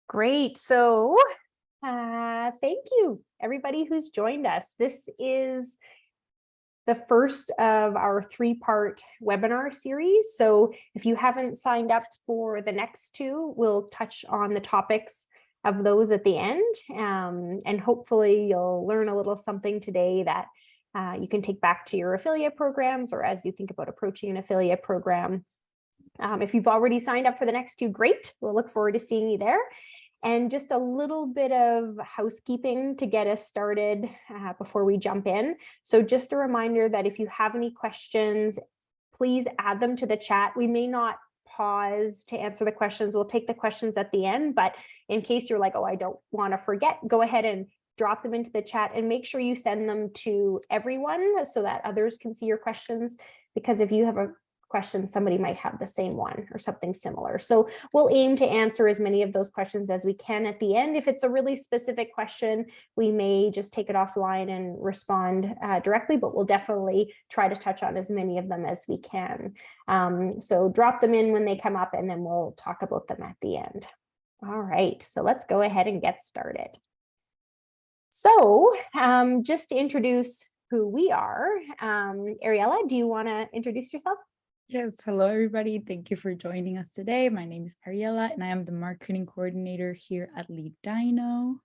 Great. So thank you, everybody who's joined us. This is the first of our three-part webinar series. So if you haven't signed up for the next two, we'll touch on the topics of those at the end. And hopefully you'll learn a little something today that you can take back to your affiliate programs, or as you think about approaching an affiliate program. If you've already signed up for the next two, great. We'll look forward to seeing you there. And just a little bit of housekeeping to get us started before we jump in. So just a reminder that if you have any questions, please add them to the chat. We may not pause to answer the questions. We'll take the questions at the end, but in case you're like, oh, I don't want to forget, go ahead and drop them into the chat and make sure you send them to everyone so that others can see your questions. Because if you have a question, somebody might have the same one or something similar. So we'll aim to answer as many of those questions as we can at the end. If it's a really specific question, we may just take it offline and respond directly, but we'll definitely try to touch on as many of them as we can. So drop them in when they come up, and then we'll talk about them at the end. All right, so let's go ahead and get started. So just to introduce who we are, Ariella, do you want to introduce yourself? Yes, hello everybody. Thank you for joining us today. My name is Ariella and I am the marketing coordinator here at Lead Dino.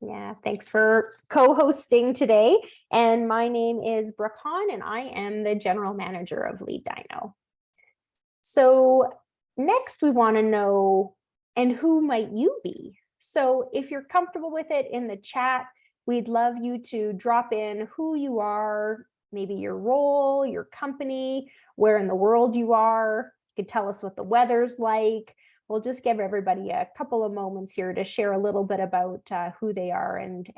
Yeah, thanks for co-hosting today. And my name is Brooke Hahn and I am the general manager of Lead Dino. So next we want to know, and who might you be? So if you're comfortable with it, in the chat, we'd love you to drop in who you are, maybe your role, your company, where in the world you are. You could tell us what the weather's like. We'll just give everybody a couple of moments here to share a little bit about who they are and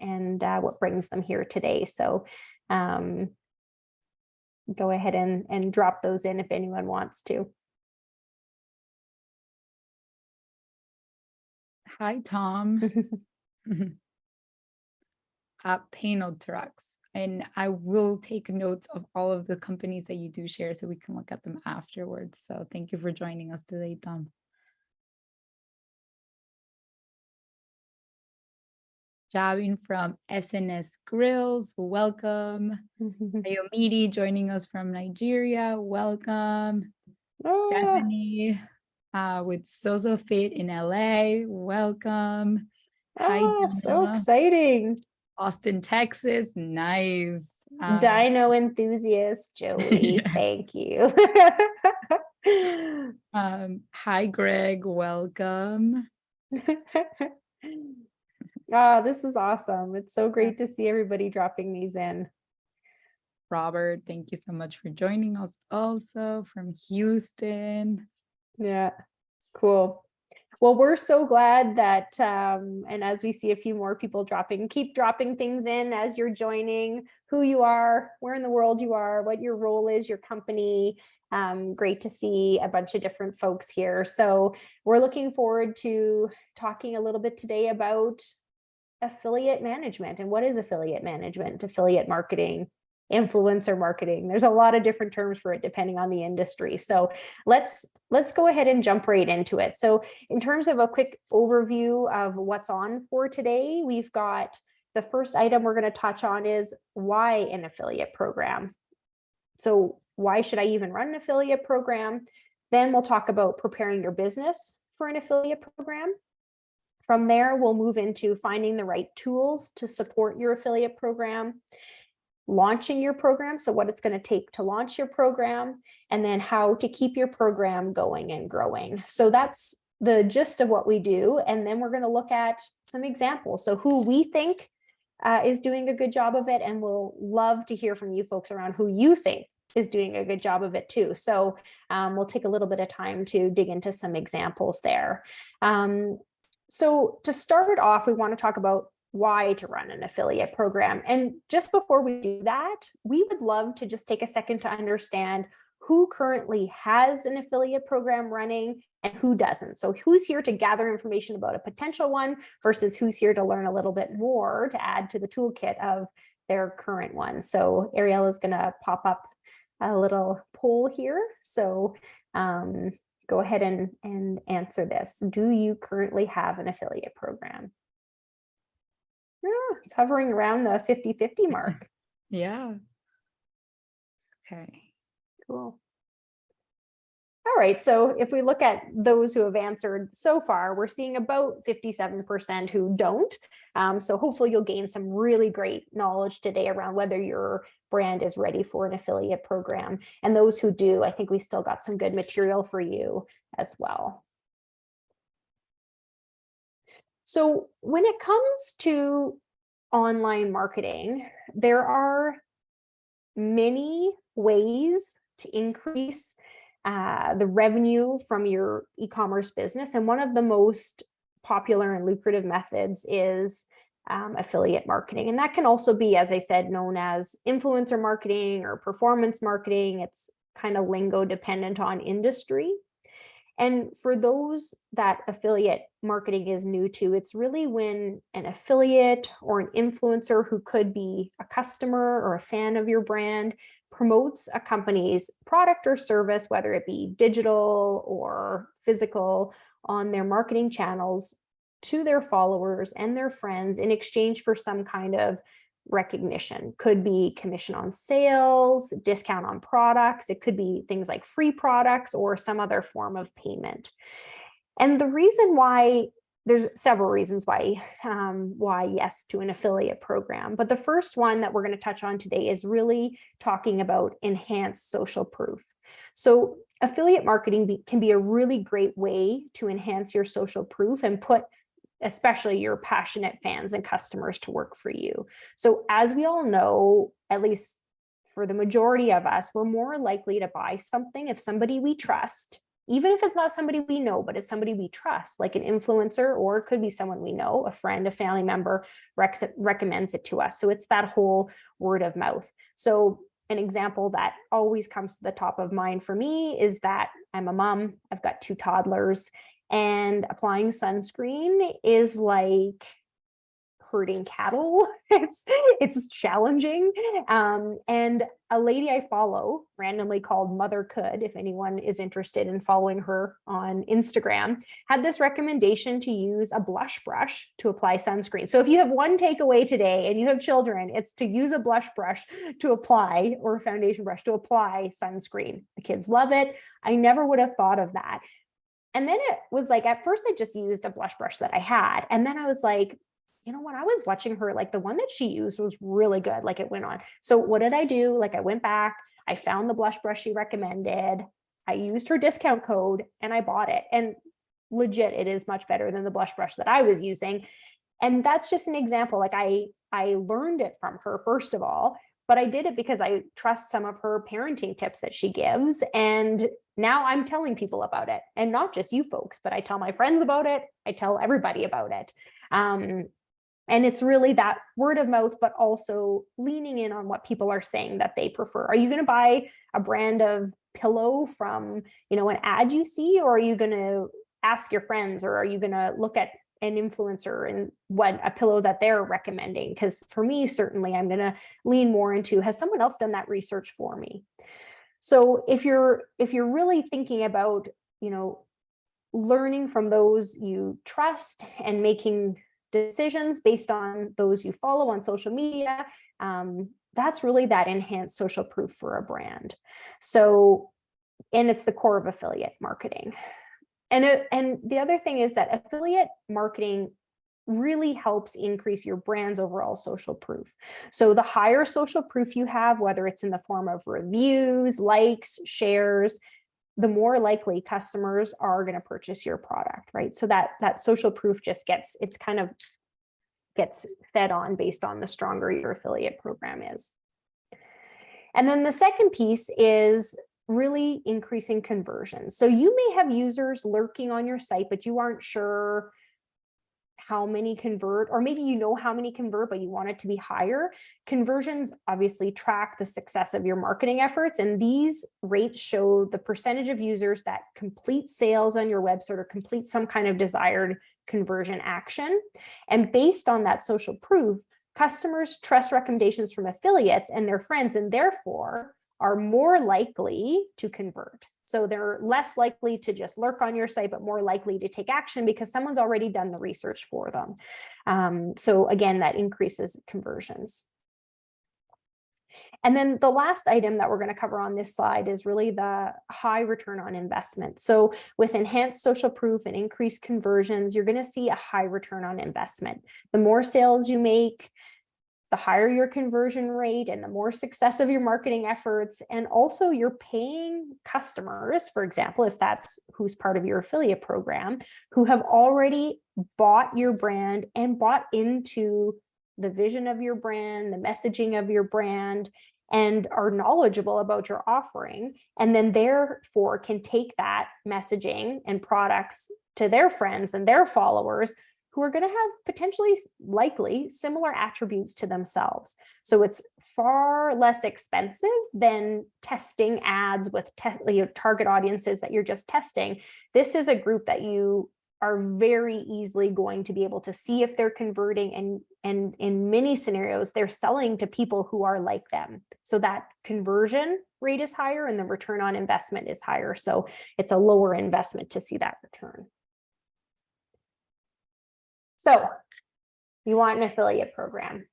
what brings them here today. So go ahead and drop those in if anyone wants to. Hi, Tom. Panel Trucks. And I will take notes of all of the companies that you do share so we can look at them afterwards. So thank you for joining us today, Tom. Javin from SNS Grills, welcome. Ayomidi joining us from Nigeria, welcome. Oh. Stephanie with Sozo Fit in LA, welcome. Oh, hi, so exciting. Austin, Texas, nice. Dino enthusiast, Joey, yes. Thank you. Hi, Greg, welcome. Oh, this is awesome. It's so great to see everybody dropping these in. Robert, thank you so much for joining us also from Houston. Yeah, cool. Well, we're so glad that, and as we see a few more people dropping, keep dropping things in as you're joining, who you are, where in the world you are, what your role is, your company. Great to see a bunch of different folks here. So we're looking forward to talking a little bit today about affiliate management. And what is affiliate management, affiliate marketing, influencer marketing? There's a lot of different terms for it depending on the industry. So let's go ahead and jump right into it. So in terms of a quick overview of what's on for today, we've got the first item we're going to touch on is why an affiliate program. So why should I even run an affiliate program? Then we'll talk about preparing your business for an affiliate program. From there, we'll move into finding the right tools to support your affiliate program, launching your program, so what it's going to take to launch your program, and then how to keep your program going and growing. So that's the gist of what we do. And then we're going to look at some examples. So who we think is doing a good job of it, and we'll love to hear from you folks around who you think is doing a good job of it too. So we'll take a little bit of time to dig into some examples there. So to start off, we want to talk about why to run an affiliate program. And just before we do that, we would love to just take a second to understand who currently has an affiliate program running and who doesn't. So who's here to gather information about a potential one versus who's here to learn a little bit more to add to the toolkit of their current one. So Ariella is going to pop up a little poll here. So go ahead and answer this. Do you currently have an affiliate program? Yeah, it's hovering around the 50-50 mark. Yeah. Okay. Cool. All right, so if we look at those who have answered so far, we're seeing about 57% who don't. So hopefully you'll gain some really great knowledge today around whether your brand is ready for an affiliate program. And those who do, I think we still got some good material for you as well. So when it comes to online marketing, there are many ways to increase the revenue from your e-commerce business. And one of the most popular and lucrative methods is affiliate marketing. And that can also be, as I said, known as influencer marketing or performance marketing. It's kind of lingo dependent on industry. And for those that affiliate marketing is new to, it's really when an affiliate or an influencer who could be a customer or a fan of your brand promotes a company's product or service, whether it be digital or physical, on their marketing channels to their followers and their friends in exchange for some kind of recognition. Could be commission on sales, discount on products. It could be things like free products or some other form of payment. And the reason why, there's several reasons why yes to an affiliate program. But the first one that we're going to touch on today is really talking about enhanced social proof. So affiliate marketing can be a really great way to enhance your social proof and put especially your passionate fans and customers to work for you. So as we all know, at least for the majority of us, we're more likely to buy something if somebody we trust, even if it's not somebody we know, but it's somebody we trust, like an influencer, or it could be someone we know, a friend, a family member recommends it to us. So it's that whole word of mouth. So an example that always comes to the top of mind for me is that I'm a mom, I've got 2 toddlers, and applying sunscreen is like herding cattle. It's challenging. And a lady I follow, randomly called Mother Could, if anyone is interested in following her on Instagram, had this recommendation to use a blush brush to apply sunscreen. So if you have one takeaway today and you have children, it's to use a blush brush to apply, or a foundation brush to apply sunscreen. The kids love it. I never would have thought of that. And then it was like, at first I just used a blush brush that I had. And then I was like, you know, when I was watching her, like the one that she used was really good. Like it went on. So what did I do? Like I went back, I found the blush brush she recommended. I used her discount code and I bought it. And legit, it is much better than the blush brush that I was using. And that's just an example. Like I learned it from her, first of all, but I did it because I trust some of her parenting tips that she gives. And now I'm telling people about it, and not just you folks, but I tell my friends about it. I tell everybody about it. And it's really that word of mouth, but also leaning in on what people are saying that they prefer. Are you going to buy a brand of pillow from, an ad you see, or are you going to ask your friends, or are you going to look at an influencer and what a pillow that they're recommending? Because for me, certainly I'm going to lean more into, has someone else done that research for me? So if you're really thinking about, learning from those you trust and making decisions based on those you follow on social media, that's really that enhanced social proof for a brand. So, and it's the core of affiliate marketing. And the other thing is that affiliate marketing really helps increase your brand's overall social proof. So the higher social proof you have, whether it's in the form of reviews, likes, shares, the more likely customers are going to purchase your product, right? So that social proof just gets fed on based on the stronger your affiliate program is. And then the second piece is really increasing conversions. So you may have users lurking on your site, but you aren't sure how many convert, or maybe you know how many convert, but you want it to be higher. Conversions obviously track the success of your marketing efforts, and these rates show the percentage of users that complete sales on your website or complete some kind of desired conversion action. And based on that social proof, customers trust recommendations from affiliates and their friends, and therefore are more likely to convert. So they're less likely to just lurk on your site, but more likely to take action because someone's already done the research for them. So again, that increases conversions. And then the last item that we're going to cover on this slide is really the high return on investment. So with enhanced social proof and increased conversions, you're going to see a high return on investment. The more sales you make, the higher your conversion rate and the more success of your marketing efforts. And also you're paying customers, for example, if that's who's part of your affiliate program, who have already bought your brand and bought into the vision of your brand, the messaging of your brand, and are knowledgeable about your offering, and then therefore can take that messaging and products to their friends and their followers who are going to have potentially likely similar attributes to themselves. So it's far less expensive than testing ads with target audiences that you're just testing. This is a group that you are very easily going to be able to see if they're converting, and in many scenarios, they're selling to people who are like them. So that conversion rate is higher and the return on investment is higher. So it's a lower investment to see that return. So you want an affiliate program.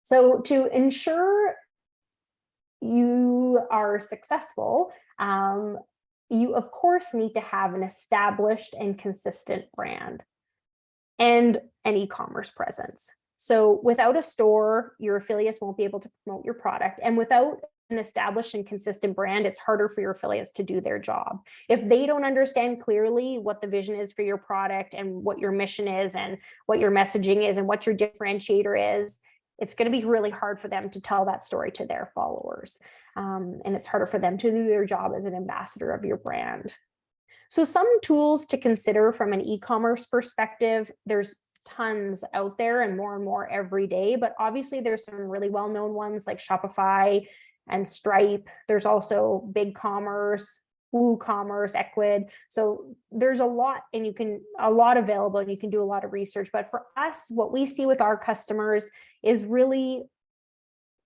So to ensure you are successful, you of course need to have an established and consistent brand and an e-commerce presence. So without a store, your affiliates won't be able to promote your product. And without an established and consistent brand, it's harder for your affiliates to do their job. If they don't understand clearly what the vision is for your product and what your mission is and what your messaging is and what your differentiator is, it's going to be really hard for them to tell that story to their followers. And it's harder for them to do their job as an ambassador of your brand. So some tools to consider from an e-commerce perspective, there's tons out there and more every day, but obviously there's some really well-known ones like Shopify and Stripe. There's also BigCommerce, WooCommerce, Ecwid. So there's a lot, and a lot available, and you can do a lot of research. But for us, what we see with our customers is really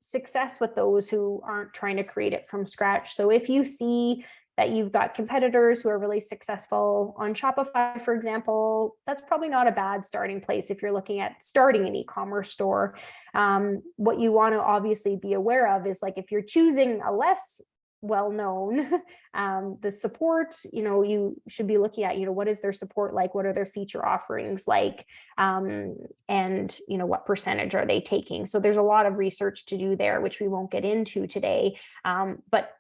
success with those who aren't trying to create it from scratch. So if you see that you've got competitors who are really successful on Shopify, for example, that's probably not a bad starting place if you're looking at starting an e-commerce store. What you want to obviously be aware of is, like, if you're choosing a less well-known, the support, you should be looking at, what is their support like? What are their feature offerings like? And, what percentage are they taking? So there's a lot of research to do there, which we won't get into today. But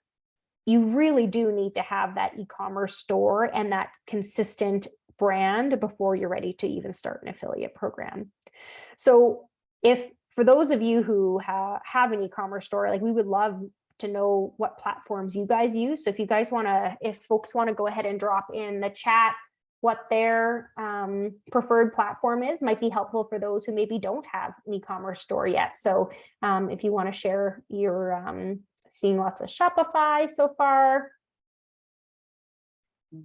you really do need to have that e-commerce store and that consistent brand before you're ready to even start an affiliate program. So for those of you who have an e-commerce store, like, we would love to know what platforms you guys use. So if folks want to go ahead and drop in the chat what their preferred platform is, might be helpful for those who maybe don't have an e-commerce store yet. So if you want to share your seeing lots of Shopify so far.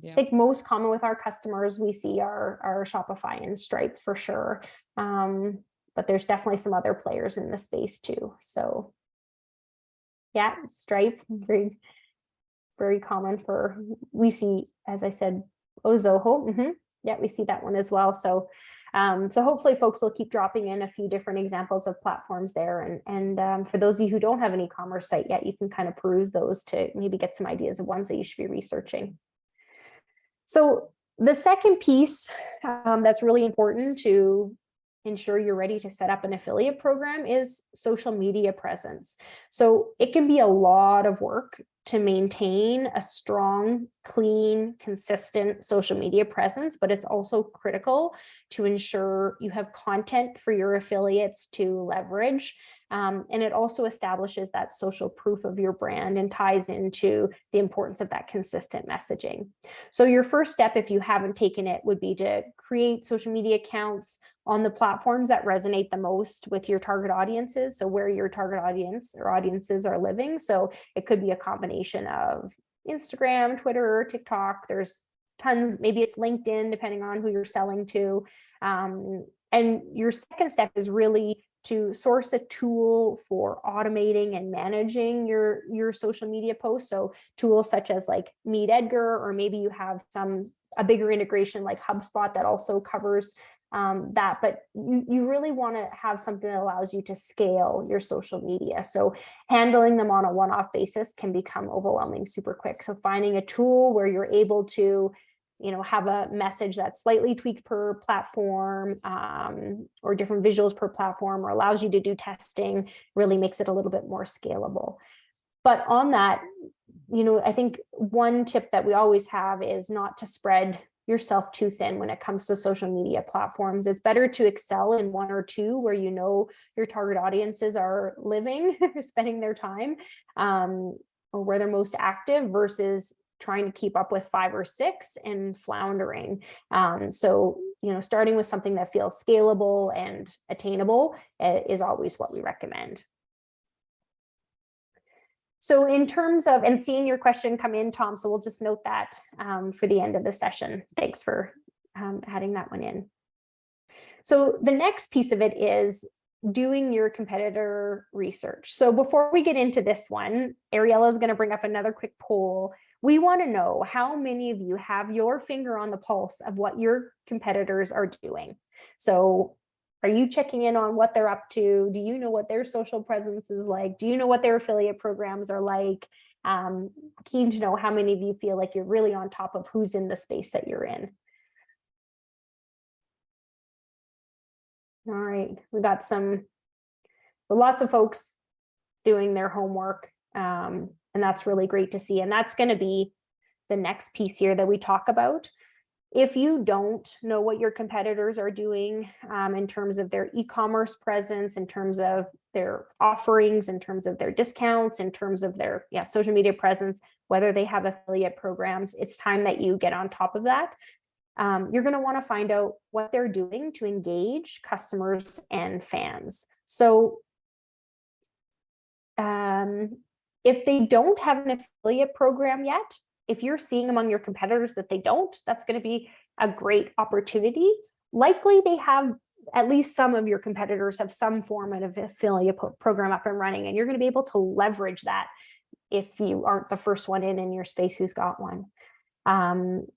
Yeah. I think most common with our customers we see are Shopify and Stripe for sure. But there's definitely some other players in the space too. So yeah, Stripe, very, very common we see, as I said, Zoho. Yeah, we see that one as well. So hopefully folks will keep dropping in a few different examples of platforms there. And for those of you who don't have an e-commerce site yet, you can kind of peruse those to maybe get some ideas of ones that you should be researching. So the second piece that's really important to ensure you're ready to set up an affiliate program is social media presence. So it can be a lot of work to maintain a strong, clean, consistent social media presence, but it's also critical to ensure you have content for your affiliates to leverage. And it also establishes that social proof of your brand and ties into the importance of that consistent messaging. So your first step, if you haven't taken it, would be to create social media accounts on the platforms that resonate the most with your target audiences. So where your target audience or audiences are living. So it could be a combination of Instagram, Twitter, TikTok. There's tons, maybe it's LinkedIn, depending on who you're selling to. And your second step is really to source a tool for automating and managing your social media posts. So tools such as like Meet Edgar, or maybe you have a bigger integration like HubSpot that also covers that, but you really want to have something that allows you to scale your social media. So handling them on a one-off basis can become overwhelming super quick. So finding a tool where you're able to, have a message that's slightly tweaked per platform, or different visuals per platform, or allows you to do testing, really makes it a little bit more scalable. But on that, I think one tip that we always have is not to spread yourself too thin when it comes to social media platforms. It's better to excel in one or two where your target audiences are living, spending their time, or where they're most active, versus trying to keep up with 5 or 6 and floundering. So, starting with something that feels scalable and attainable is always what we recommend. So in terms of, and seeing your question come in, Tom, so we'll just note that for the end of the session. Thanks for adding that one in. So the next piece of it is doing your competitor research. So before we get into this one, Ariella is going to bring up another quick poll. We want to know how many of you have your finger on the pulse of what your competitors are doing. So are you checking in on what they're up to? Do you know what their social presence is like? Do you know what their affiliate programs are like? Keen to know how many of you feel like you're really on top of who's in the space that you're in. All right, we got lots of folks doing their homework, and that's really great to see. And that's going to be the next piece here that we talk about. If you don't know what your competitors are doing in terms of their e-commerce presence, in terms of their offerings, in terms of their discounts, in terms of their social media presence, whether they have affiliate programs, it's time that you get on top of that. You're going to want to find out what they're doing to engage customers and fans. So if they don't have an affiliate program yet, if you're seeing among your competitors that they don't, that's going to be a great opportunity. Likely they have, at least some of your competitors have some form of affiliate program up and running, and you're going to be able to leverage that if you aren't the first one in your space who's got one.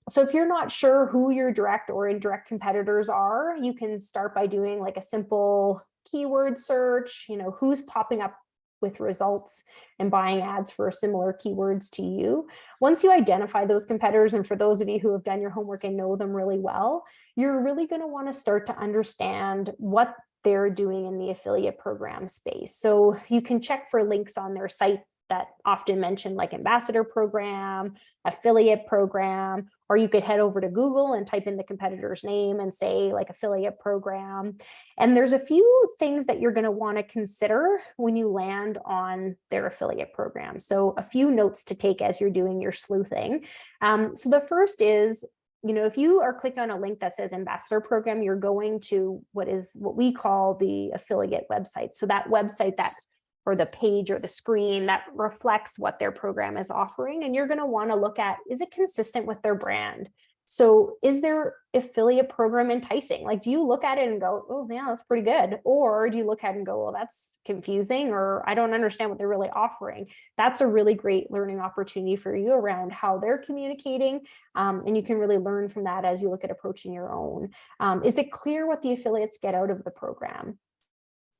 So if you're not sure who your direct or indirect competitors are, you can start by doing like a simple keyword search, who's popping up with results and buying ads for similar keywords to you. Once you identify those competitors, and for those of you who have done your homework and know them really well, you're really going to want to start to understand what they're doing in the affiliate program space. So you can check for links on their site that often mention like ambassador program, affiliate program, or you could head over to Google and type in the competitor's name and say like affiliate program. And there's a few things that you're going to want to consider when you land on their affiliate program. So a few notes to take as you're doing your sleuthing. So the first is, if you are clicking on a link that says ambassador program, you're going to what we call the affiliate website. So that website or the page or the screen that reflects what their program is offering. And you're going to want to look at, is it consistent with their brand? So is their affiliate program enticing? Like, do you look at it and go, oh, yeah, that's pretty good? Or do you look at it and go, well, that's confusing, or I don't understand what they're really offering? That's a really great learning opportunity for you around how they're communicating. And you can really learn from that as you look at approaching your own. Is it clear what the affiliates get out of the program?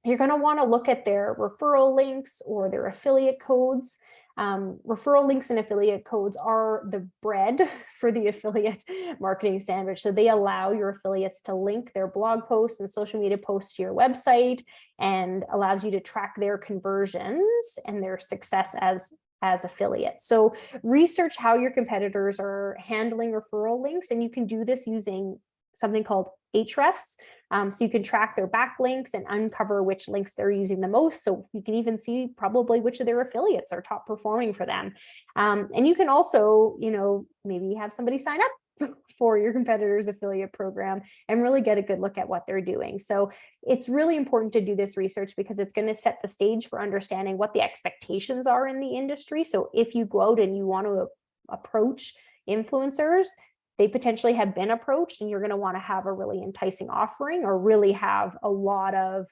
You're going to want to look at their referral links or their affiliate codes. Referral links and affiliate codes are the bread for the affiliate marketing sandwich. So they allow your affiliates to link their blog posts and social media posts to your website, and allows you to track their conversions and their success as affiliates. So research how your competitors are handling referral links, and you can do this using something called Hrefs. So you can track their backlinks and uncover which links they're using the most. So you can even see probably which of their affiliates are top performing for them. And you can also, maybe have somebody sign up for your competitor's affiliate program and really get a good look at what they're doing. So it's really important to do this research because it's going to set the stage for understanding what the expectations are in the industry. So if you go out and you want to approach influencers, they potentially have been approached, and you're going to want to have a really enticing offering, or really have a lot of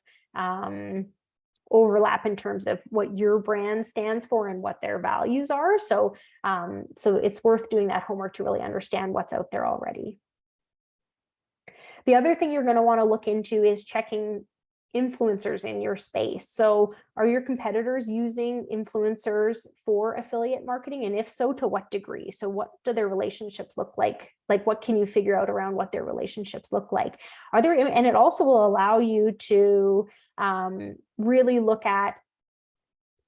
overlap in terms of what your brand stands for and what their values are. So, so it's worth doing that homework to really understand what's out there already. The other thing you're going to want to look into is checking influencers in your space. So are your competitors using influencers for affiliate marketing? And if so, to what degree? So what do their relationships look like? Like, what can you figure out around what their relationships look like? Are there, and it also will allow you to really look at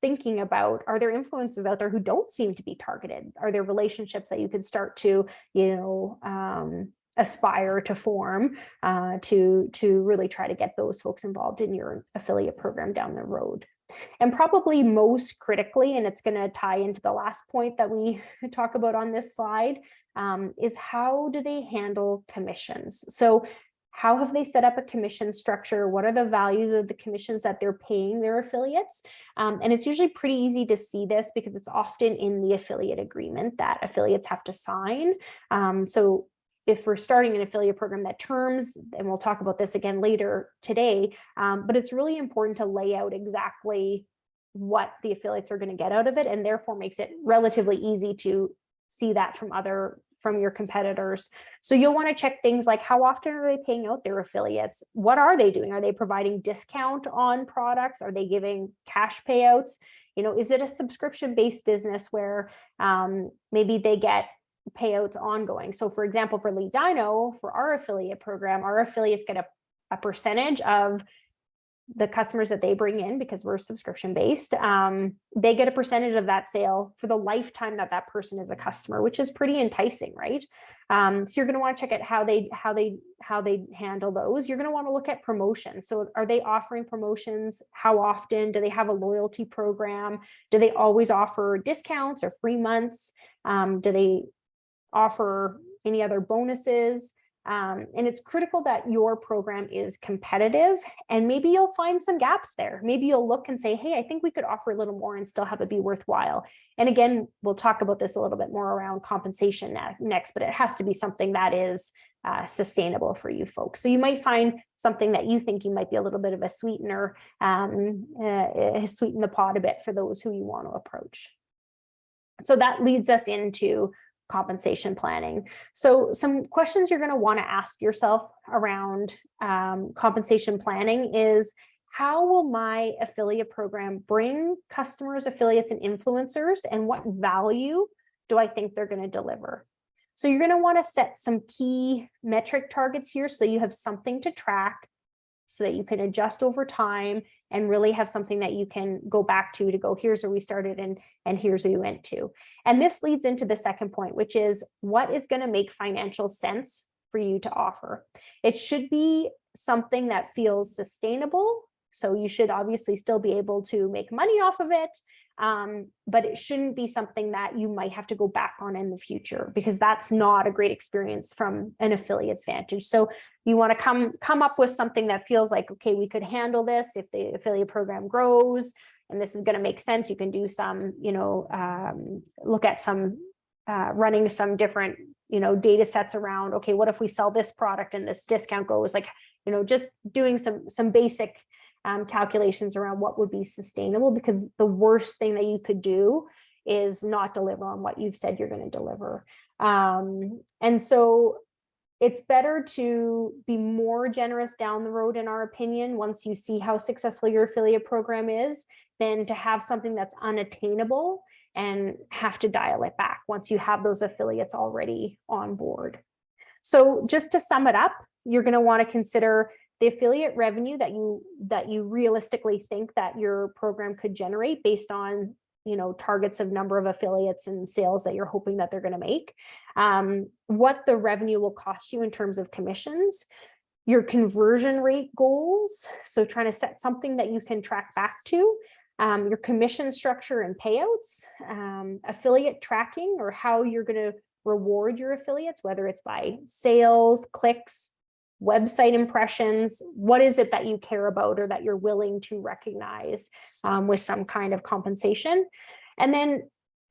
thinking about, are there influencers out there who don't seem to be targeted? Are there relationships that you could start to, aspire to form to really try to get those folks involved in your affiliate program down the road? And probably most critically, and it's going to tie into the last point that we talk about on this slide, is how do they handle commissions? So how have they set up a commission structure? What are the values of the commissions that they're paying their affiliates? And it's usually pretty easy to see this because it's often in the affiliate agreement that affiliates have to sign. So if we're starting an affiliate program, that terms, and we'll talk about this again later today, but it's really important to lay out exactly what the affiliates are going to get out of it, and therefore makes it relatively easy to see that from your competitors. So you'll want to check things like, how often are they paying out their affiliates? What are they doing? Are they providing discount on products? Are they giving cash payouts? Is it a subscription-based business where maybe they get payouts ongoing? So for example, for Lead Dino, for our affiliate program, our affiliates get a percentage of the customers that they bring in, because we're subscription based. They get a percentage of that sale for the lifetime that that person is a customer, which is pretty enticing, right? So you're going to want to check out how they handle those. You're going to want to look at promotions. So are they offering promotions? How often? Do they have a loyalty program? Do they always offer discounts or free months? Do they offer any other bonuses? And it's critical that your program is competitive, and maybe you'll find some gaps there. Maybe you'll look and say, hey, I think we could offer a little more and still have it be worthwhile. And again, we'll talk about this a little bit more around compensation next, but it has to be something that is sustainable for you folks. So you might find something that you think you might be a little bit of a sweetener, sweeten the pot a bit for those who you want to approach. So that leads us into compensation planning. So some questions you're going to want to ask yourself around compensation planning is, how will my affiliate program bring customers, affiliates, and influencers, and what value do I think they're going to deliver? So you're going to want to set some key metric targets here so you have something to track, so that you can adjust over time and really have something that you can go back to go, here's where we started and here's where we went to. And this leads into the second point, which is, what is going to make financial sense for you to offer? It should be something that feels sustainable. So you should obviously still be able to make money off of it, but it shouldn't be something that you might have to go back on in the future, because that's not a great experience from an affiliate's vantage. So you want to come up with something that feels like, okay, we could handle this if the affiliate program grows, and this is going to make sense. You can do some, look at some running some different, data sets around, okay, what if we sell this product and this discount goes, like, just doing some basic calculations around what would be sustainable, because the worst thing that you could do is not deliver on what you've said you're going to deliver. And so it's better to be more generous down the road, in our opinion, once you see how successful your affiliate program is, than to have something that's unattainable and have to dial it back once you have those affiliates already on board. So just to sum it up, you're going to want to consider the affiliate revenue that you realistically think that your program could generate based on targets of number of affiliates and sales that you're hoping that they're going to make, what the revenue will cost you in terms of commissions, your conversion rate goals, so trying to set something that you can track back to, your commission structure and payouts, affiliate tracking, or how you're going to reward your affiliates, whether it's by sales, clicks, website impressions. What is it that you care about or that you're willing to recognize with some kind of compensation? And then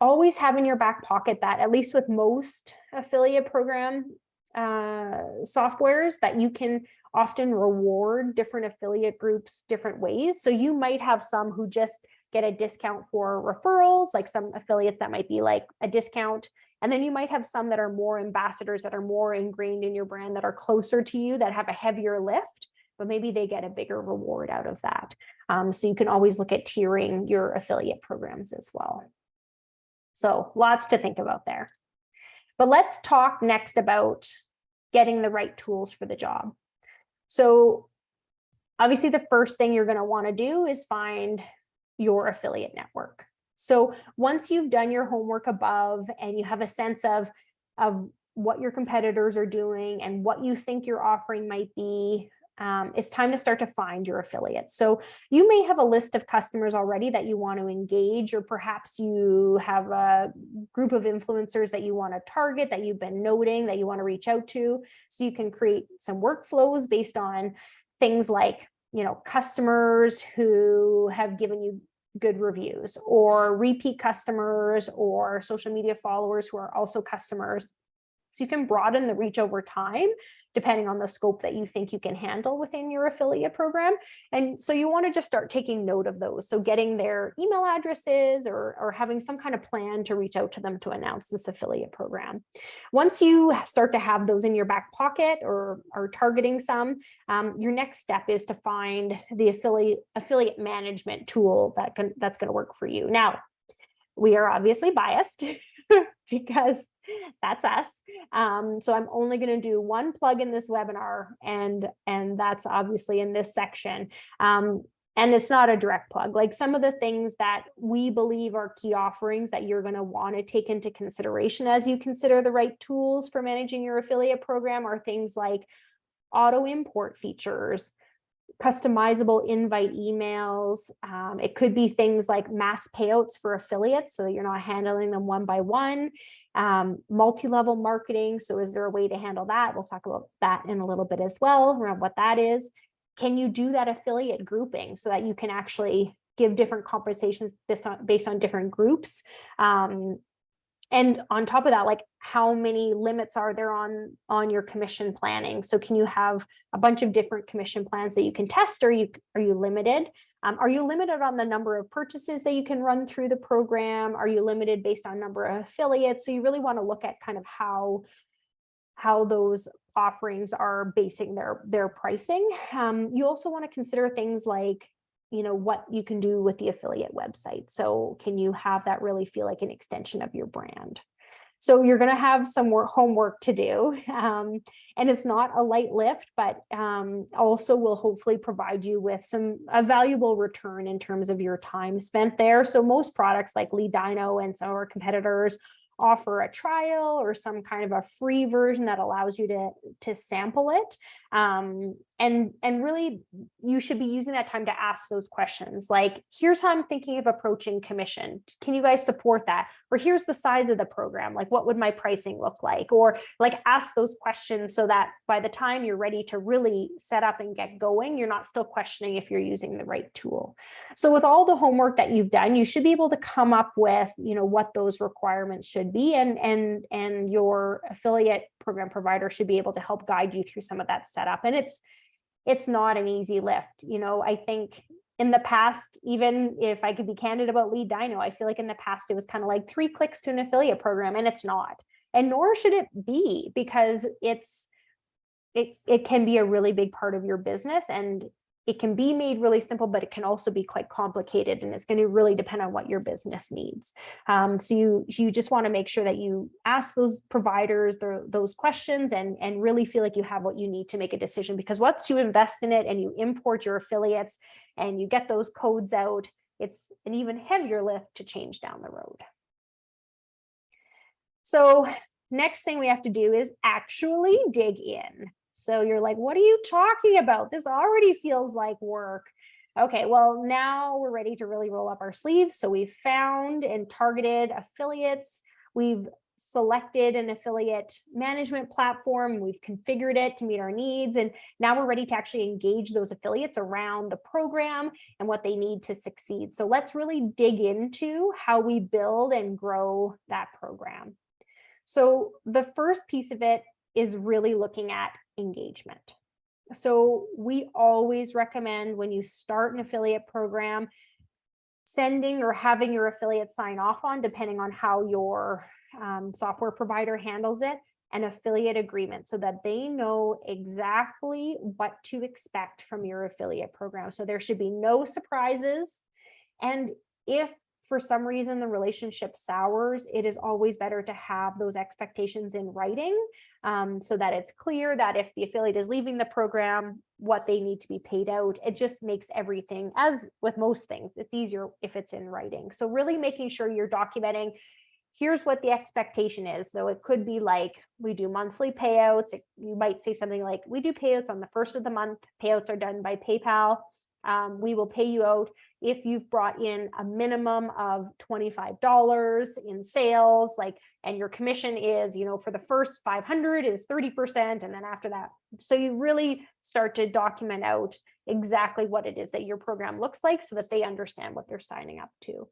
always have in your back pocket that, at least with most affiliate program softwares, that you can often reward different affiliate groups different ways. So you might have some who just get a discount for referrals, like some affiliates that might be like a discount. And then you might have some that are more ambassadors, that are more ingrained in your brand, that are closer to you, that have a heavier lift, but maybe they get a bigger reward out of that. So you can always look at tiering your affiliate programs as well. So lots to think about there. But let's talk next about getting the right tools for the job. So obviously the first thing you're going to want to do is find your affiliate network. So once you've done your homework above and you have a sense of what your competitors are doing and what you think your offering might be, it's time to start to find your affiliates. So you may have a list of customers already that you want to engage, or perhaps you have a group of influencers that you want to target, that you've been noting, that you want to reach out to. So you can create some workflows based on things like, customers who have given you good reviews, or repeat customers, or social media followers who are also customers. So you can broaden the reach over time, depending on the scope that you think you can handle within your affiliate program. And so you want to just start taking note of those. So getting their email addresses, or having some kind of plan to reach out to them to announce this affiliate program. Once you start to have those in your back pocket, or are targeting some, your next step is to find the affiliate management tool that's going to work for you. Now, we are obviously biased because that's us. So I'm only going to do one plug in this webinar, and that's obviously in this section. And it's not a direct plug. Like, some of the things that we believe are key offerings that you're going to want to take into consideration as you consider the right tools for managing your affiliate program are things like auto import features, customizable invite emails. It could be things like mass payouts for affiliates, so that you're not handling them one by one. Multi-level marketing. So is there a way to handle that? We'll talk about that in a little bit as well, around what that is. Can you do that affiliate grouping so that you can actually give different compensations based on different groups? And on top of that, like, how many limits are there on your commission planning? So can you have a bunch of different commission plans that you can test, or are you limited? Are you limited on the number of purchases that you can run through the program? Are you limited based on number of affiliates? So you really want to look at kind of how those offerings are basing their pricing. You also want to consider things like, what you can do with the affiliate website. So can you have that really feel like an extension of your brand? So you're going to have some homework to do, and it's not a light lift, but also will hopefully provide you with a valuable return in terms of your time spent there. So most products like Lead Dino and some of our competitors offer a trial or some kind of a free version that allows you to sample it. And really, you should be using that time to ask those questions. Like, here's how I'm thinking of approaching commission. Can you guys support that? Or here's the size of the program. Like, what would my pricing look like? Or like, ask those questions so that by the time you're ready to really set up and get going, you're not still questioning if you're using the right tool. So with all the homework that you've done, you should be able to come up with, what those requirements should be, and your affiliate program provider should be able to help guide you through some of that setup. And it's not an easy lift. I think in the past, even if I could be candid about Lead Dino, I feel like in the past it was kind of like 3 clicks to an affiliate program, and it's not. And nor should it be, because it can be a really big part of your business, and it can be made really simple, but it can also be quite complicated, and it's going to really depend on what your business needs. So you just want to make sure that you ask those providers those questions and really feel like you have what you need to make a decision, because once you invest in it and you import your affiliates and you get those codes out, it's an even heavier lift to change down the road. So next thing we have to do is actually dig in. So you're like, what are you talking about? This already feels like work. Okay, well, now we're ready to really roll up our sleeves. So we've found and targeted affiliates. We've selected an affiliate management platform. We've configured it to meet our needs. And now we're ready to actually engage those affiliates around the program and what they need to succeed. So let's really dig into how we build and grow that program. So the first piece of it is really looking at engagement. So we always recommend when you start an affiliate program, sending or having your affiliate sign off on, depending on how your software provider handles it, an affiliate agreement so that they know exactly what to expect from your affiliate program. So there should be no surprises. And if for some reason the relationship sours, it is always better to have those expectations in writing, so that it's clear that if the affiliate is leaving the program, what they need to be paid out. It just makes everything, as with most things, it's easier if it's in writing. So really making sure you're documenting, here's what the expectation is. So it could be like, we do monthly payouts. You might say something like, we do payouts on the first of the month. Payouts are done by PayPal. We will pay you out if you've brought in a minimum of $25 in sales, like, and your commission is, for the first 500 is 30%. And then after that, so you really start to document out exactly what it is that your program looks like so that they understand what they're signing up to.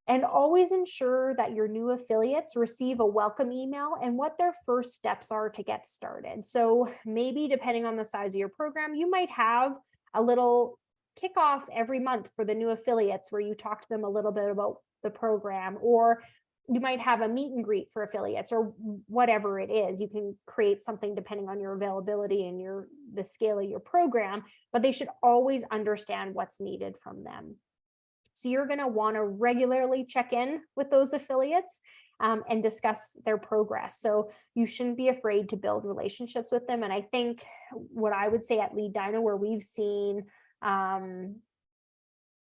And always ensure that your new affiliates receive a welcome email and what their first steps are to get started. So maybe depending on the size of your program, you might have a little kickoff every month for the new affiliates where you talk to them a little bit about the program, or you might have a meet and greet for affiliates, or whatever it is. You can create something depending on your availability and the scale of your program, but they should always understand what's needed from them. So you're going to want to regularly check in with those affiliates and discuss their progress. So you shouldn't be afraid to build relationships with them. And I think what I would say at Lead Dino, where we've seen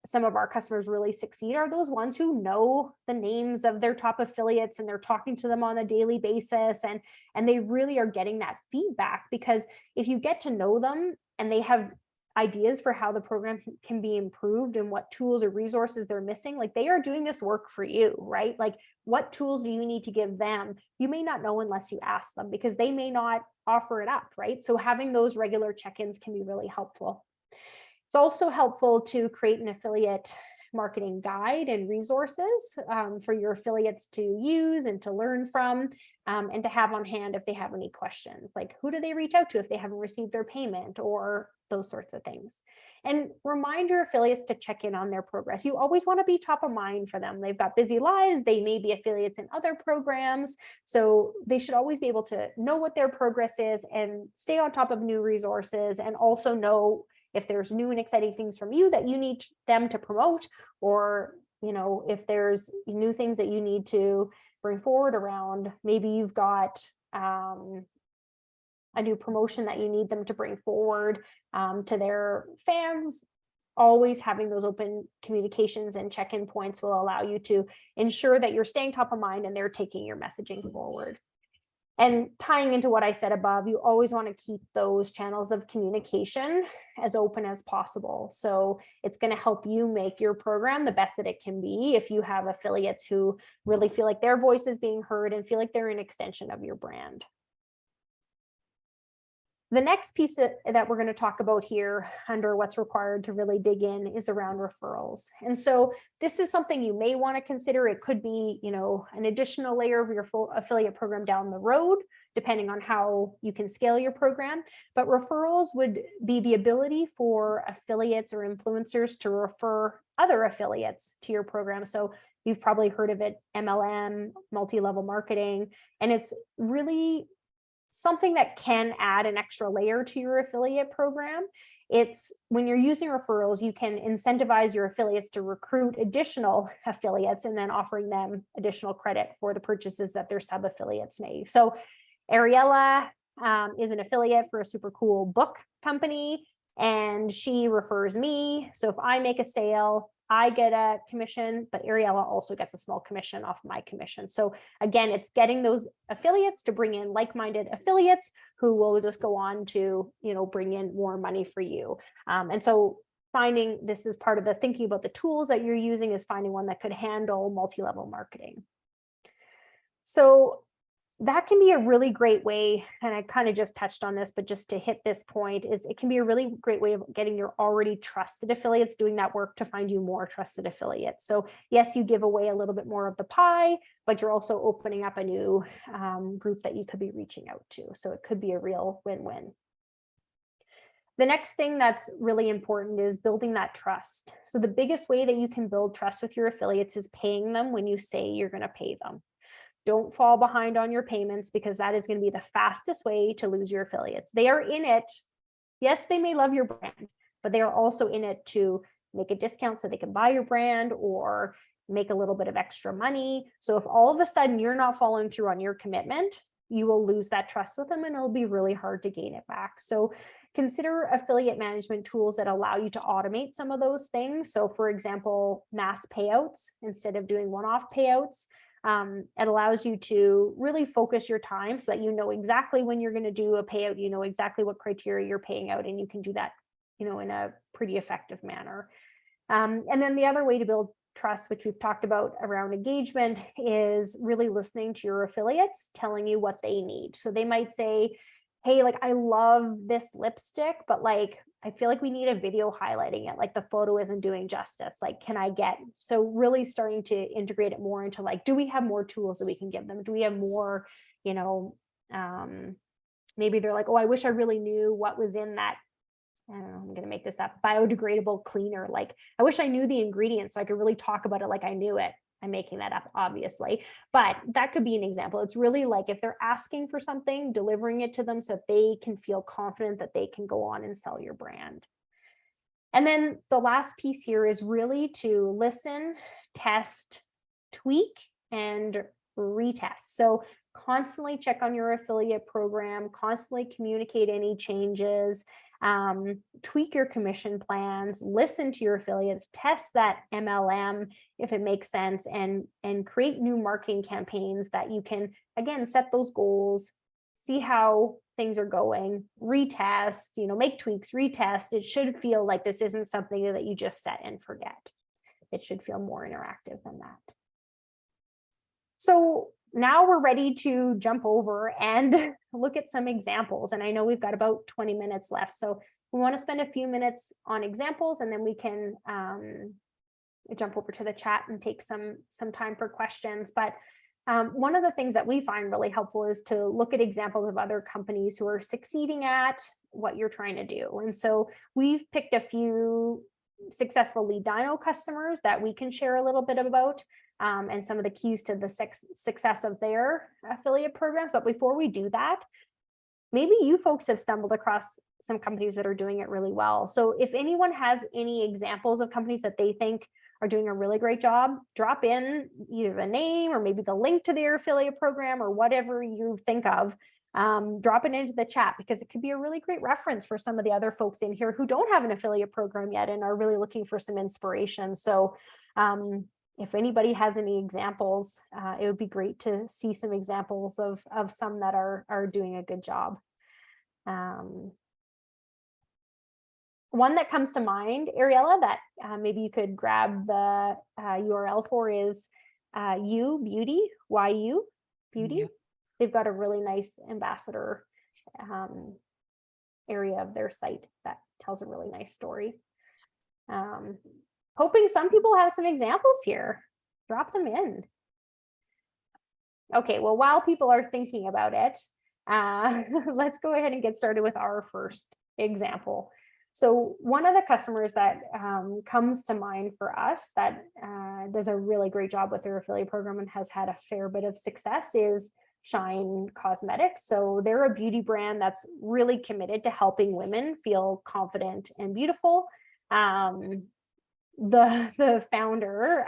some of our customers really succeed, are those ones who know the names of their top affiliates and they're talking to them on a daily basis, and they really are getting that feedback. Because if you get to know them and they have ideas for how the program can be improved and what tools or resources they're missing, like, they are doing this work for you, right? Like, what tools do you need to give them? You may not know unless you ask them, because they may not offer it up, right? So having those regular check-ins can be really helpful. It's also helpful to create an affiliate marketing guide and resources for your affiliates to use and to learn from, and to have on hand if they have any questions, like who do they reach out to if they haven't received their payment, or those sorts of things. And remind your affiliates to check in on their progress. You always want to be top of mind for them. They've got busy lives. They may be affiliates in other programs. So they should always be able to know what their progress is and stay on top of new resources, and also know if there's new and exciting things from you that you need them to promote, or if there's new things that you need to bring forward around, maybe you've got a new promotion that you need them to bring forward to their fans. Always having those open communications and check-in points will allow you to ensure that you're staying top of mind and they're taking your messaging forward. And tying into what I said above, you always want to keep those channels of communication as open as possible. So it's going to help you make your program the best that it can be if you have affiliates who really feel like their voice is being heard and feel like they're an extension of your brand. The next piece that we're going to talk about here under what's required to really dig in is around referrals. And so this is something you may want to consider. It could be, an additional layer of your full affiliate program down the road, depending on how you can scale your program. But referrals would be the ability for affiliates or influencers to refer other affiliates to your program. So you've probably heard of it, MLM, multi-level marketing, and it's really something that can add an extra layer to your affiliate program. It's when you're using referrals, you can incentivize your affiliates to recruit additional affiliates and then offering them additional credit for the purchases that their sub-affiliates made. So Ariella is an affiliate for a super cool book company, and she refers me. So if I make a sale, I get a commission, but Ariella also gets a small commission off my commission. So again, it's getting those affiliates to bring in like-minded affiliates who will just go on to, bring in more money for you. And so finding, this is part of the thinking about the tools that you're using, is finding one that could handle multi-level marketing. So that can be a really great way, and I kind of just touched on this, but just to hit this point, is it can be a really great way of getting your already trusted affiliates doing that work to find you more trusted affiliates. So yes, you give away a little bit more of the pie, but you're also opening up a new group that you could be reaching out to. So it could be a real win-win. The next thing that's really important is building that trust. So the biggest way that you can build trust with your affiliates is paying them when you say you're going to pay them. Don't fall behind on your payments, because that is going to be the fastest way to lose your affiliates. They are in it. Yes, they may love your brand, but they are also in it to make a discount so they can buy your brand or make a little bit of extra money. So if all of a sudden you're not following through on your commitment, you will lose that trust with them and it'll be really hard to gain it back. So consider affiliate management tools that allow you to automate some of those things. So for example, mass payouts instead of doing one-off payouts. It allows you to really focus your time so that you know exactly when you're going to do a payout, you know exactly what criteria you're paying out, and you can do that, in a pretty effective manner. And then the other way to build trust, which we've talked about around engagement, is really listening to your affiliates, telling you what they need. So they might say, hey, like, I love this lipstick, but like, I feel like we need a video highlighting it. Like the photo isn't doing justice. Like, can I get, so really starting to integrate it more into like, do we have more tools that we can give them? Do we have more, maybe they're like, oh, I wish I really knew what was in that, I don't know, I'm going to make this up, biodegradable cleaner. Like, I wish I knew the ingredients so I could really talk about it like I knew it. I'm making that up, obviously, but that could be an example. It's really like if they're asking for something, delivering it to them so they can feel confident that they can go on and sell your brand. And then the last piece here is really to listen, test, tweak, and retest. So constantly check on your affiliate program, constantly communicate any changes, tweak your commission plans, listen to your affiliates, test that MLM if it makes sense, and create new marketing campaigns that you can, again, set those goals, see how things are going, retest, make tweaks, retest. It should feel like this isn't something that you just set and forget. It should feel more interactive than that. So now we're ready to jump over and look at some examples. And I know we've got about 20 minutes left. So we want to spend a few minutes on examples, and then we can jump over to the chat and take some time for questions. But one of the things that we find really helpful is to look at examples of other companies who are succeeding at what you're trying to do. And so we've picked a few successful lead dyno customers that we can share a little bit about, and some of the keys to the success of their affiliate programs. But before we do that, maybe you folks have stumbled across some companies that are doing it really well. So if anyone has any examples of companies that they think are doing a really great job, drop in either the name or maybe the link to their affiliate program or whatever you think of. Drop it into the chat, because it could be a really great reference for some of the other folks in here who don't have an affiliate program yet and are really looking for some inspiration. So if anybody has any examples, it would be great to see some examples of some that are doing a good job. One that comes to mind, Ariella, that maybe you could grab the URL for is YU Beauty, YU Beauty. Yeah. They've got a really nice ambassador area of their site that tells a really nice story. Hoping some people have some examples here. Drop them in. Okay, well, while people are thinking about it, let's go ahead and get started with our first example. So one of the customers that comes to mind for us that does a really great job with their affiliate program and has had a fair bit of success is Shine Cosmetics. So they're a beauty brand that's really committed to helping women feel confident and beautiful. The founder,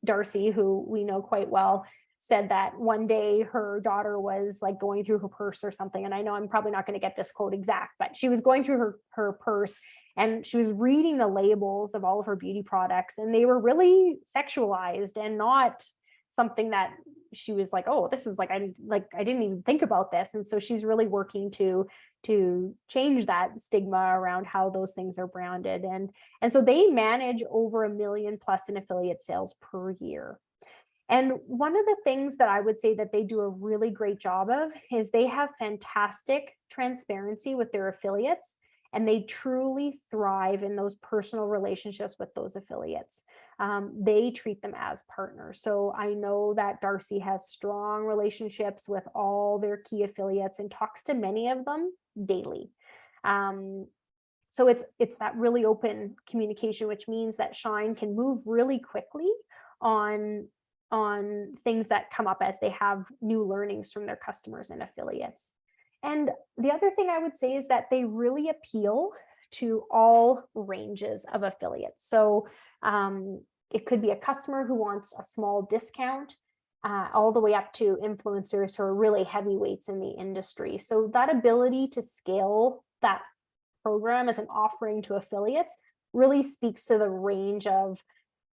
Darcy, who we know quite well, said that one day her daughter was like going through her purse or something. And I know I'm probably not going to get this quote exact, but she was going through her purse and she was reading the labels of all of her beauty products, and they were really sexualized and not something that she was like, oh, this is like, I didn't even think about this. And so she's really working to change that stigma around how those things are branded. And so they manage over $1 million+ in affiliate sales per year. And one of the things that I would say that they do a really great job of is they have fantastic transparency with their affiliates, and they truly thrive in those personal relationships with those affiliates. They treat them as partners. So I know that Darcy has strong relationships with all their key affiliates and talks to many of them daily. So it's that really open communication, which means that Shine can move really quickly on things that come up as they have new learnings from their customers and affiliates. And the other thing I would say is that they really appeal to all ranges of affiliates. So it could be a customer who wants a small discount, all the way up to influencers who are really heavyweights in the industry. So that ability to scale that program as an offering to affiliates really speaks to the range of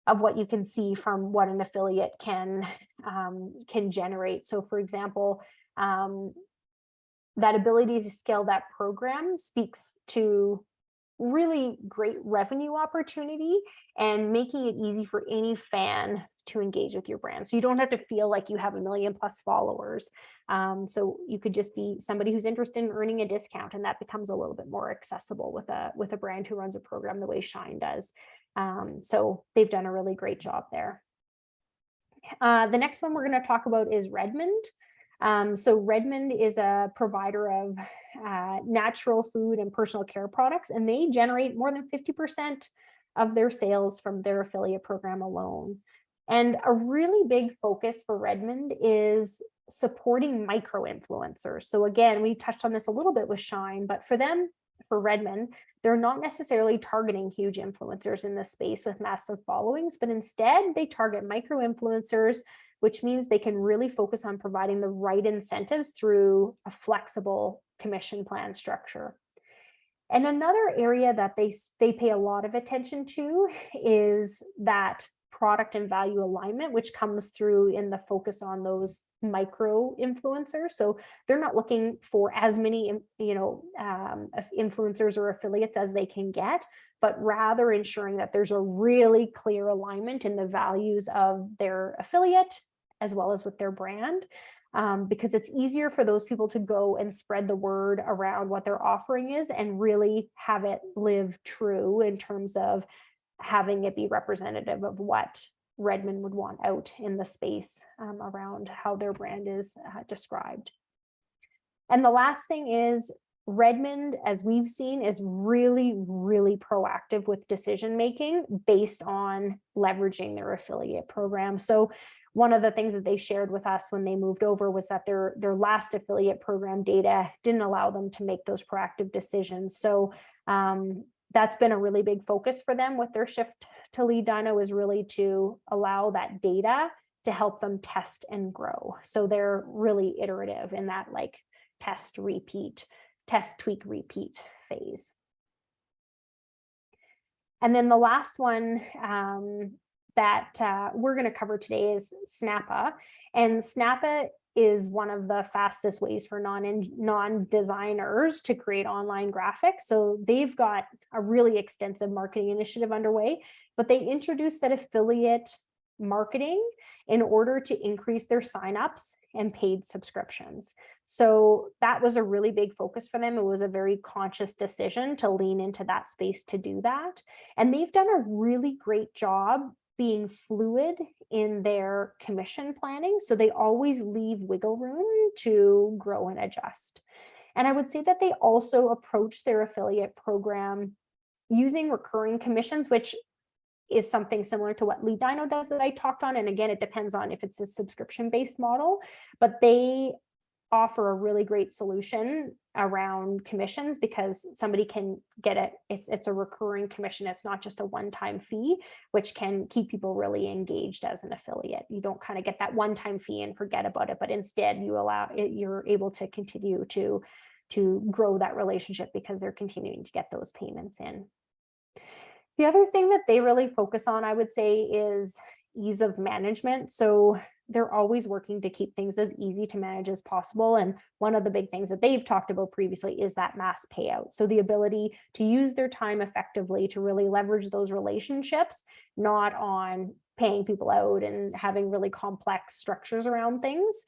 what you can see from what an affiliate can generate. So for example, that ability to scale that program speaks to really great revenue opportunity and making it easy for any fan to engage with your brand. So you don't have to feel like you have 1 million+ followers. So you could just be somebody who's interested in earning a discount, and that becomes a little bit more accessible with a brand who runs a program the way Shine does. So they've done a really great job there. The next one we're going to talk about is Redmond. So Redmond is a provider of natural food and personal care products, and they generate more than 50% of their sales from their affiliate program alone. And a really big focus for Redmond is supporting micro influencers. So again, we touched on this a little bit with Shine, but for them, for Redmond, they're not necessarily targeting huge influencers in this space with massive followings, but instead they target micro influencers, which means they can really focus on providing the right incentives through a flexible commission plan structure. And another area that they pay a lot of attention to is that product and value alignment, which comes through in the focus on those micro influencers. So they're not looking for as many, influencers or affiliates as they can get, but rather ensuring that there's a really clear alignment in the values of their affiliate as well as with their brand. Because it's easier for those people to go and spread the word around what their offering is and really have it live true in terms of having it be representative of what Redmond would want out in the space around how their brand is described. And the last thing is Redmond, as we've seen, is really, really proactive with decision making based on leveraging their affiliate program. So one of the things that they shared with us when they moved over was that their last affiliate program data didn't allow them to make those proactive decisions. So that's been a really big focus for them with their shift to Lead Dino, is really to allow that data to help them test and grow. So they're really iterative in that like test, tweak, repeat phase. And then the last one that we're going to cover today is Snappa. And Snappa is one of the fastest ways for non-designers to create online graphics. So they've got a really extensive marketing initiative underway, but they introduced that affiliate marketing in order to increase their signups and paid subscriptions. So that was a really big focus for them. It was a very conscious decision to lean into that space to do that. And they've done a really great job being fluid in their commission planning. So they always leave wiggle room to grow and adjust. And I would say that they also approach their affiliate program using recurring commissions, which is something similar to what Lead Dino does that I talked on. And again, it depends on if it's a subscription-based model, but they offer a really great solution around commissions because somebody can get it. It's a recurring commission. It's not just a one-time fee, which can keep people really engaged as an affiliate. You don't kind of get that one-time fee and forget about it, but instead you're able to continue to grow that relationship because they're continuing to get those payments in. The other thing that they really focus on, I would say, is ease of management. So they're always working to keep things as easy to manage as possible. And one of the big things that they've talked about previously is that mass payout. So the ability to use their time effectively to really leverage those relationships, not on paying people out and having really complex structures around things.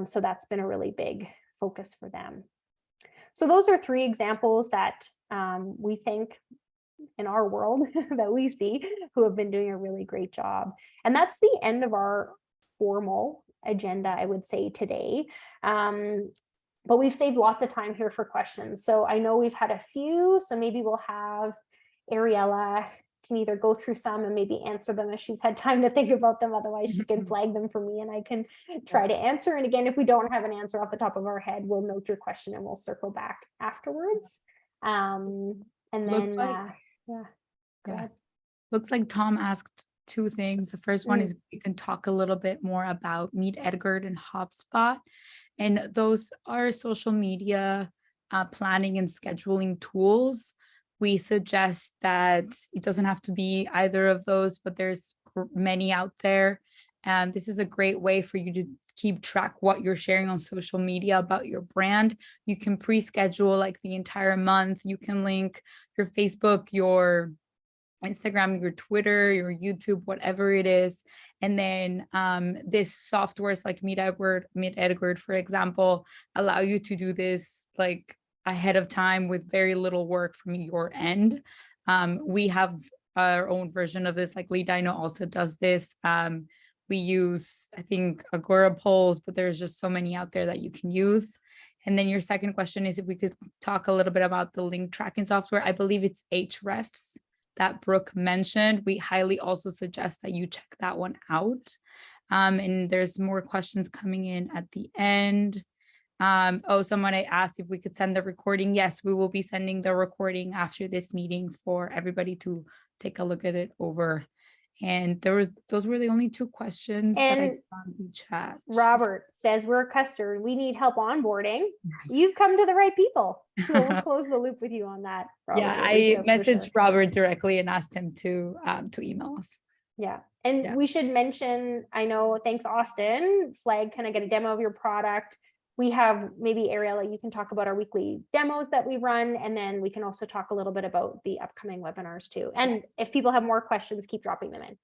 So that's been a really big focus for them. So those are 3 examples that we think in our world that we see who have been doing a really great job. And that's the end of our formal agenda, I would say, today. But we've saved lots of time here for questions. So I know we've had a few, so maybe we'll have Ariella can either go through some and maybe answer them if she's had time to think about them. Otherwise, she can flag them for me and I can try to answer. And again, if we don't have an answer off the top of our head, we'll note your question and we'll circle back afterwards. And then, Looks like Tom asked 2 things. The first one is we can talk a little bit more about Meet Edgard and HubSpot. And those are social media planning and scheduling tools. We suggest that it doesn't have to be either of those, but there's many out there. And this is a great way for you to keep track what you're sharing on social media about your brand. You can pre-schedule like the entire month. You can link your Facebook, your Instagram, your Twitter, your YouTube, whatever it is. And then this softwares like Meet Edgard, for example, allow you to do this like ahead of time with very little work from your end. We have our own version of this, like Lead Dino also does this. We use, I think, Agora polls, but there's just so many out there that you can use. And then your second question is if we could talk a little bit about the link tracking software. I believe it's Ahrefs that Brooke mentioned. We highly also suggest that you check that one out. And there's more questions coming in at the end. Someone asked if we could send the recording. Yes, we will be sending the recording after this meeting for everybody to take a look at it over. And those were the only 2 questions that I found in chat. Robert says, we're a customer. We need help onboarding. You've come to the right people. So we'll close the loop with you on that. Robert, yeah, I messaged Robert directly and asked him to email us. Yeah. And we should mention, I know, thanks, Austin. Flag, can I get a demo of your product? We have maybe Ariella, you can talk about our weekly demos that we run, and then we can also talk a little bit about the upcoming webinars too. And if people have more questions, keep dropping them in.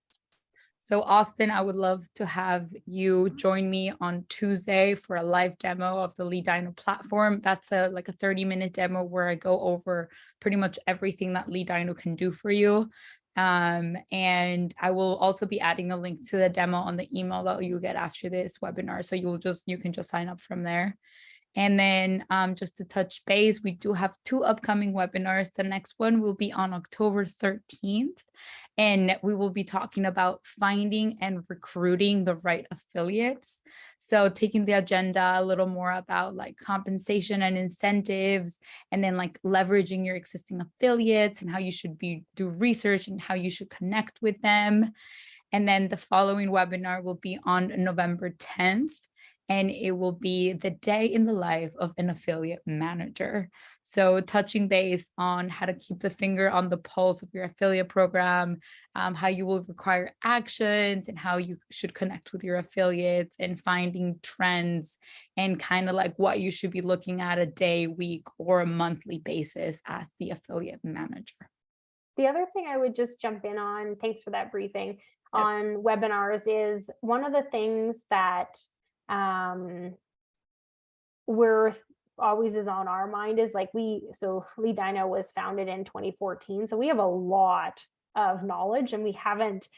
So Austin, I would love to have you join me on Tuesday for a live demo of the Lead Dino platform. That's like a 30-minute demo where I go over pretty much everything that Lead Dino can do for you. And I will also be adding a link to the demo on the email that you get after this webinar. So you can just sign up from there. And then just to touch base, we do have 2 upcoming webinars. The next one will be on October 13th, and we will be talking about finding and recruiting the right affiliates. So taking the agenda a little more about like compensation and incentives, and then like leveraging your existing affiliates and how you should do research and how you should connect with them. And then the following webinar will be on November 10th. And it will be the day in the life of an affiliate manager. So touching base on how to keep the finger on the pulse of your affiliate program, how you will require actions and how you should connect with your affiliates, and finding trends and kind of like what you should be looking at a day, week, or a monthly basis as the affiliate manager. The other thing I would just jump in on, thanks for that briefing, on webinars, is one of the things that we're always is on our mind is like so Lead Dino was founded in 2014. So we have a lot of knowledge, and we haven't,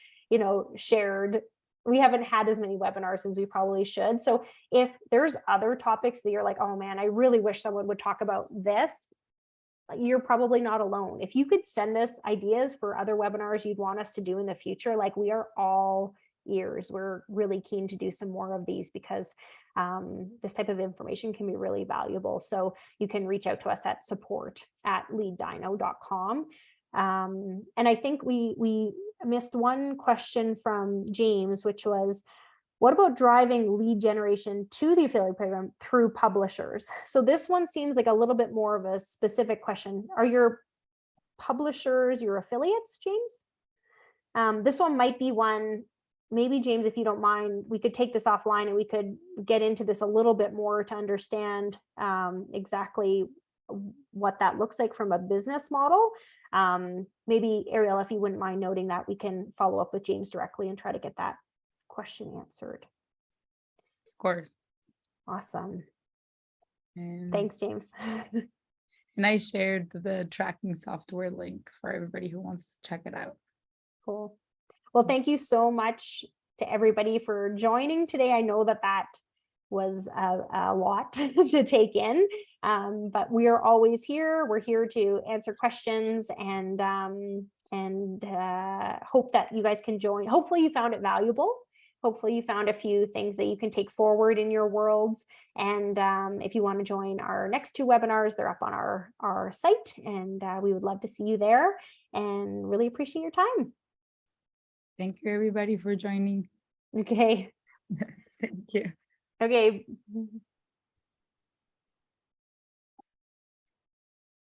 shared, we haven't had as many webinars as we probably should. So if there's other topics that you're like, oh man, I really wish someone would talk about this, you're probably not alone. If you could send us ideas for other webinars you'd want us to do in the future, like we are all ears. We're really keen to do some more of these because this type of information can be really valuable. So you can reach out to us at support@leaddino.com. And I think we missed one question from James, which was, what about driving lead generation to the affiliate program through publishers? So this one seems like a little bit more of a specific question. Are your publishers your affiliates, James? This one might be one, maybe James, if you don't mind, we could take this offline and we could get into this a little bit more to understand exactly what that looks like from a business model. Maybe Ariella, if you wouldn't mind noting that, we can follow up with James directly and try to get that question answered. Of course. Awesome. And Thanks, James. And I shared the tracking software link for everybody who wants to check it out. Cool. Well, thank you so much to everybody for joining today. I know that was a lot to take in, but we are always here. We're here to answer questions and hope that you guys can join. Hopefully you found it valuable. Hopefully you found a few things that you can take forward in your worlds. And if you want to join our next 2 webinars, they're up on our site, and we would love to see you there and really appreciate your time. Thank you, everybody, for joining. Okay. Thank you. Okay.